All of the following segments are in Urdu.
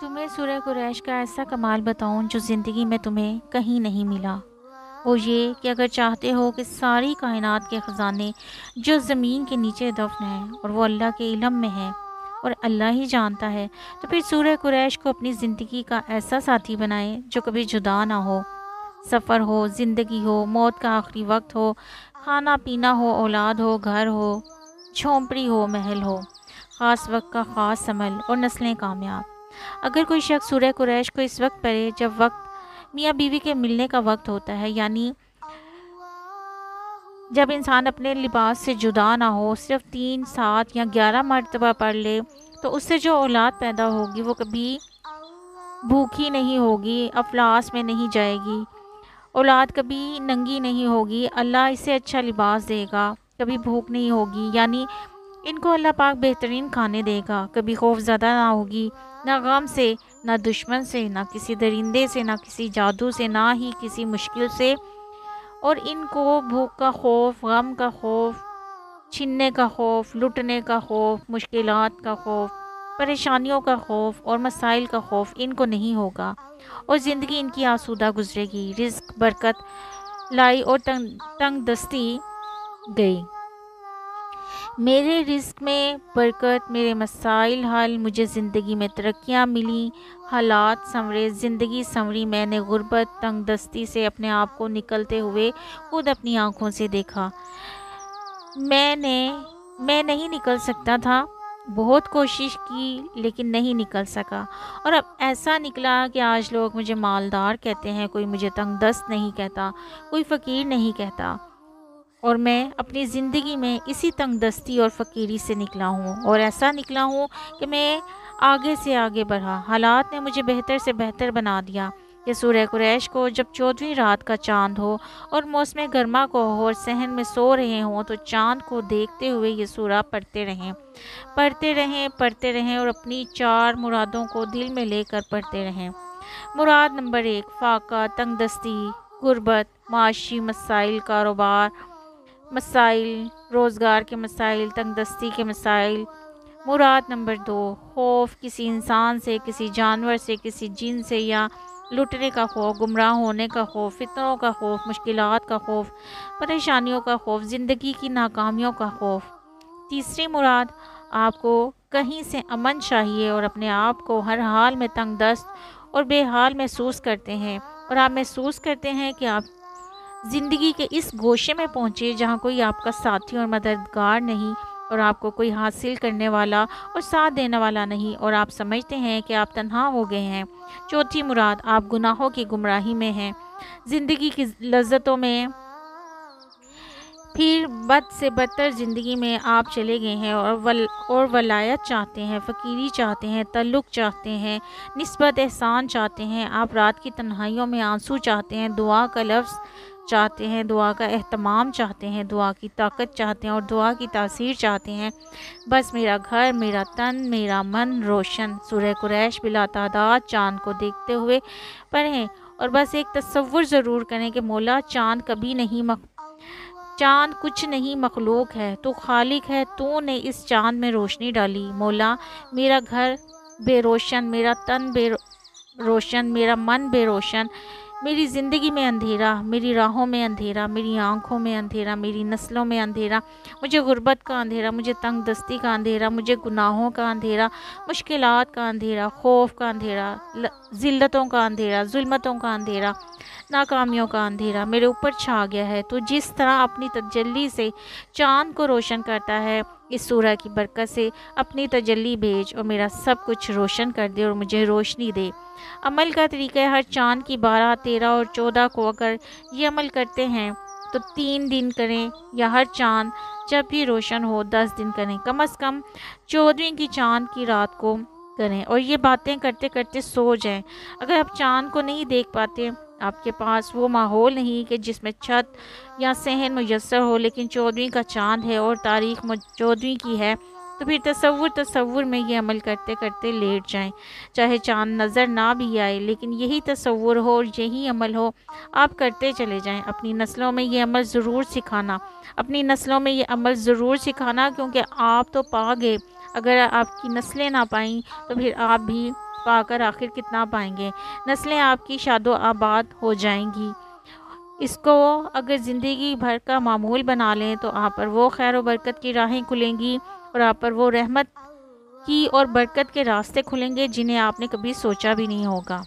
تمہیں سورہ قریش کا ایسا کمال بتاؤں جو زندگی میں تمہیں کہیں نہیں ملا۔ وہ یہ کہ اگر چاہتے ہو کہ ساری کائنات کے خزانے جو زمین کے نیچے دفن ہیں اور وہ اللہ کے علم میں ہیں اور اللہ ہی جانتا ہے، تو پھر سورہ قریش کو اپنی زندگی کا ایسا ساتھی بنائیں جو کبھی جدا نہ ہو۔ سفر ہو، زندگی ہو، موت کا آخری وقت ہو، کھانا پینا ہو، اولاد ہو، گھر ہو، جھونپڑی ہو، محل ہو، خاص وقت کا خاص عمل اور نسلیں کامیاب۔ اگر کوئی شخص سورہ قریش کو اس وقت پڑھے جب وقت میاں بیوی کے ملنے کا وقت ہوتا ہے، یعنی جب انسان اپنے لباس سے جدا نہ ہو، صرف 3، 7 یا 11 مرتبہ پڑھ لے، تو اس سے جو اولاد پیدا ہوگی وہ کبھی بھوکی نہیں ہوگی، افلاس میں نہیں جائے گی۔ اولاد کبھی ننگی نہیں ہوگی، اللہ اسے اچھا لباس دے گا، کبھی بھوک نہیں ہوگی، یعنی ان کو اللہ پاک بہترین کھانے دے گا، کبھی خوف زدہ نہ ہوگی، نہ غم سے، نہ دشمن سے، نہ کسی درندے سے، نہ کسی جادو سے، نہ ہی کسی مشکل سے۔ اور ان کو بھوک کا خوف، غم کا خوف، چھننے کا خوف، لٹنے کا خوف، مشکلات کا خوف، پریشانیوں کا خوف اور مسائل کا خوف ان کو نہیں ہوگا، اور زندگی ان کی آسودہ گزرے گی، رزق برکت لائی اور تنگ دستی گئی۔ میرے رزق میں برکت، میرے مسائل حل، مجھے زندگی میں ترقیاں ملیں، حالات سنورے، زندگی سنوری۔ میں نے غربت، تنگ دستی سے اپنے آپ کو نکلتے ہوئے خود اپنی آنکھوں سے دیکھا۔ میں نہیں نکل سکتا تھا، بہت کوشش کی لیکن نہیں نکل سکا، اور اب ایسا نکلا کہ آج لوگ مجھے مالدار کہتے ہیں، کوئی مجھے تنگ دست نہیں کہتا، کوئی فقیر نہیں کہتا، اور میں اپنی زندگی میں اسی تنگ دستی اور فقیری سے نکلا ہوں، اور ایسا نکلا ہوں کہ میں آگے سے آگے بڑھا۔ حالات نے مجھے بہتر سے بہتر بنا دیا کہ سورہ قریش کو جب 14ویں رات کا چاند ہو اور موسم گرما کو ہو اور صحن میں سو رہے ہوں، تو چاند کو دیکھتے ہوئے یہ سورہ پڑھتے رہیں، پڑھتے رہیں، پڑھتے رہیں، اور اپنی 4 مرادوں کو دل میں لے کر پڑھتے رہیں۔ مراد نمبر 1، فاقہ، تنگ دستی، غربت، معاشی مسائل، کاروبار مسائل، روزگار کے مسائل، تنگ دستی کے مسائل۔ مراد نمبر 2، خوف، کسی انسان سے، کسی جانور سے، کسی جن سے، یا لٹنے کا خوف، گمراہ ہونے کا خوف، فتنوں کا خوف، مشکلات کا خوف، پریشانیوں کا خوف، زندگی کی ناکامیوں کا خوف۔ تیسری مراد، آپ کو کہیں سے امن چاہیے اور اپنے آپ کو ہر حال میں تنگ دست اور بے حال محسوس کرتے ہیں، اور آپ محسوس کرتے ہیں کہ آپ زندگی کے اس گوشے میں پہنچے جہاں کوئی آپ کا ساتھی اور مددگار نہیں، اور آپ کو کوئی حاصل کرنے والا اور ساتھ دینے والا نہیں، اور آپ سمجھتے ہیں کہ آپ تنہا ہو گئے ہیں۔ چوتھی مراد، آپ گناہوں کی گمراہی میں ہیں، زندگی کی لذتوں میں، پھر بد سے بدتر زندگی میں آپ چلے گئے ہیں، اور ولایت چاہتے ہیں، فقیری چاہتے ہیں، تعلق چاہتے ہیں، نسبت احسان چاہتے ہیں، آپ رات کی تنہائیوں میں آنسو چاہتے ہیں، دعا کا لفظ چاہتے ہیں، دعا کا اہتمام چاہتے ہیں، دعا کی طاقت چاہتے ہیں، اور دعا کی تاثیر چاہتے ہیں۔ بس میرا گھر، میرا تن، میرا من روشن۔ سورہ قریش بلا تعداد چاند کو دیکھتے ہوئے پڑھیں، اور بس ایک تصور ضرور کریں کہ مولا چاند کچھ نہیں مخلوق ہے، تو خالق ہے، تو نے اس چاند میں روشنی ڈالی۔ مولا، میرا گھر بے روشن، میرا تن بے روشن، میرا من بے روشن، میری زندگی میں اندھیرا، میری راہوں میں اندھیرا، میری آنکھوں میں اندھیرا، میری نسلوں میں اندھیرا، مجھے غربت کا اندھیرا، مجھے تنگ دستی کا اندھیرا، مجھے گناہوں کا اندھیرا، مشکلات کا اندھیرا، خوف کا اندھیرا، ذلتوں کا اندھیرا، ظلمتوں کا اندھیرا، ناکامیوں کا اندھیرا میرے اوپر چھا گیا ہے۔ تو جس طرح اپنی تجلی سے چاند کو روشن کرتا ہے، اس سورہ کی برکت سے اپنی تجلی بھیج اور میرا سب کچھ روشن کر دے اور مجھے روشنی دے۔ عمل کا طریقہ ہے، ہر چاند کی 12، 13 اور 14 کو اگر یہ عمل کرتے ہیں تو 3 دن کریں، یا ہر چاند جب بھی روشن ہو 10 دن کریں، کم از کم 14ویں کی چاند کی رات کو کریں، اور یہ باتیں کرتے کرتے سو جائیں۔ اگر آپ چاند کو نہیں دیکھ پاتے، آپ کے پاس وہ ماحول نہیں کہ جس میں چھت یا صحن میسر ہو، لیکن 14ویں کا چاند ہے اور تاریخ 14ویں کی ہے، تو پھر تصور میں یہ عمل کرتے کرتے لیٹ جائیں، چاہے چاند نظر نہ بھی آئے، لیکن یہی تصور ہو اور یہی عمل ہو، آپ کرتے چلے جائیں۔ اپنی نسلوں میں یہ عمل ضرور سکھانا، اپنی نسلوں میں یہ عمل ضرور سکھانا، کیونکہ آپ تو پا گئے، اگر آپ کی نسلیں نہ پائیں تو پھر آپ بھی پا کر آخر کتنا پائیں گے؟ نسلیں آپ کی شاد و آباد ہو جائیں گی۔ اس کو اگر زندگی بھر کا معمول بنا لیں تو آپ پر وہ خیر و برکت کی راہیں کھلیں گی، اور آپ پر وہ رحمت کی اور برکت کے راستے کھلیں گے جنہیں آپ نے کبھی سوچا بھی نہیں ہوگا۔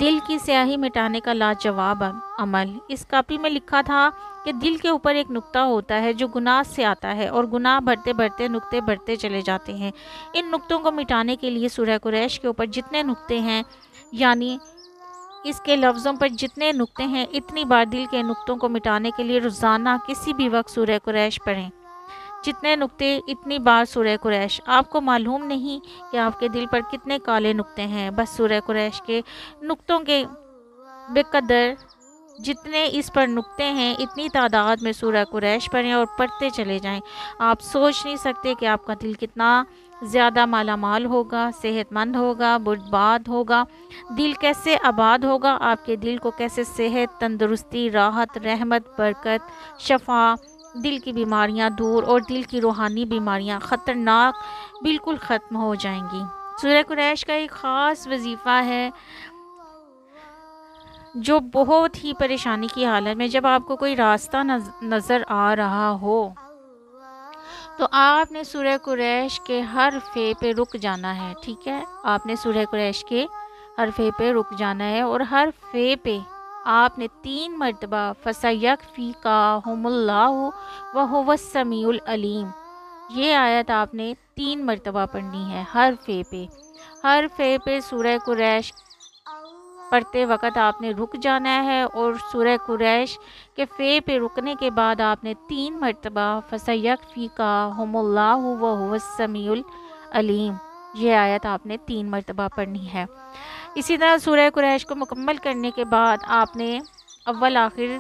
دل کی سیاہی مٹانے کا لاجواب عمل۔ اس کاپی میں لکھا تھا کہ دل کے اوپر ایک نقطہ ہوتا ہے جو گناہ سے آتا ہے، اور گناہ بڑھتے بڑھتے نقطے بڑھتے چلے جاتے ہیں۔ ان نقطوں کو مٹانے کے لیے سورہ قریش کے اوپر جتنے نقطے ہیں، یعنی اس کے لفظوں پر جتنے نقطے ہیں، اتنی بار دل کے نقطوں کو مٹانے کے لیے روزانہ کسی بھی وقت سورہ قریش پڑھیں۔ جتنے نقطے اتنی بار سورہ قریش۔ آپ کو معلوم نہیں کہ آپ کے دل پر کتنے کالے نقطے ہیں، بس سورہ قریش کے نقطوں کے بے قدر جتنے اس پر نقطے ہیں، اتنی تعداد میں سورہ قریش پڑھیں اور پڑھتے چلے جائیں۔ آپ سوچ نہیں سکتے کہ آپ کا دل کتنا زیادہ مالا مال ہوگا، صحت مند ہوگا، برباد ہوگا۔ دل کیسے آباد ہوگا، آپ کے دل کو کیسے صحت، تندرستی، راحت، رحمت، برکت، شفا، دل کی بیماریاں دور اور دل کی روحانی بیماریاں خطرناک بالکل ختم ہو جائیں گی۔ سورہ قریش کا ایک خاص وظیفہ ہے جو بہت ہی پریشانی کی حالت میں، جب آپ کو کوئی راستہ نظر آ رہا ہو تو آپ نے سورہ قریش کے ہر فے پہ رک جانا ہے، ٹھیک ہے؟ آپ نے سورہ قریش کے ہر فے پہ رک جانا ہے، اور ہر فے پہ آپ نے 3 مرتبہ فَسَيَكْفِيكَهُمُ اللَّهُ وَهُوَ السَّمِيعُ الْعَلِيمُ یہ آیت آپ نے 3 مرتبہ پڑھنی ہے ہر فے پہ۔ ہر فے پہ سورہ قریش پڑھتے وقت آپ نے رک جانا ہے، اور سورہ قریش کے فے پہ رکنے کے بعد آپ نے 3 مرتبہ فَسَيَكْفِيكَهُمُ اللَّهُ وَهُوَ السَّمِيعُ الْعَلِيمُ یہ آیت آپ نے 3 مرتبہ پڑھنی ہے۔ اسی طرح سورہ قریش کو مکمل کرنے کے بعد آپ نے اول آخر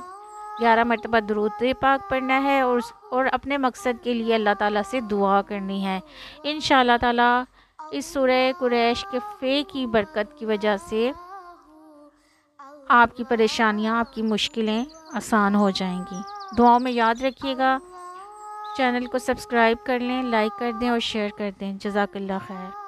11 مرتبہ درود پاک پڑھنا ہے، اور اپنے مقصد کے لیے اللہ تعالیٰ سے دعا کرنی ہے۔ انشاءاللہ تعالیٰ اس سورہ قریش کے فے کی برکت کی وجہ سے آپ کی پریشانیاں، آپ کی مشکلیں آسان ہو جائیں گی۔ دعاؤں میں یاد رکھیے گا۔ چینل کو سبسکرائب کر لیں، لائک کر دیں اور شیئر کر دیں۔ جزاک اللہ خیر۔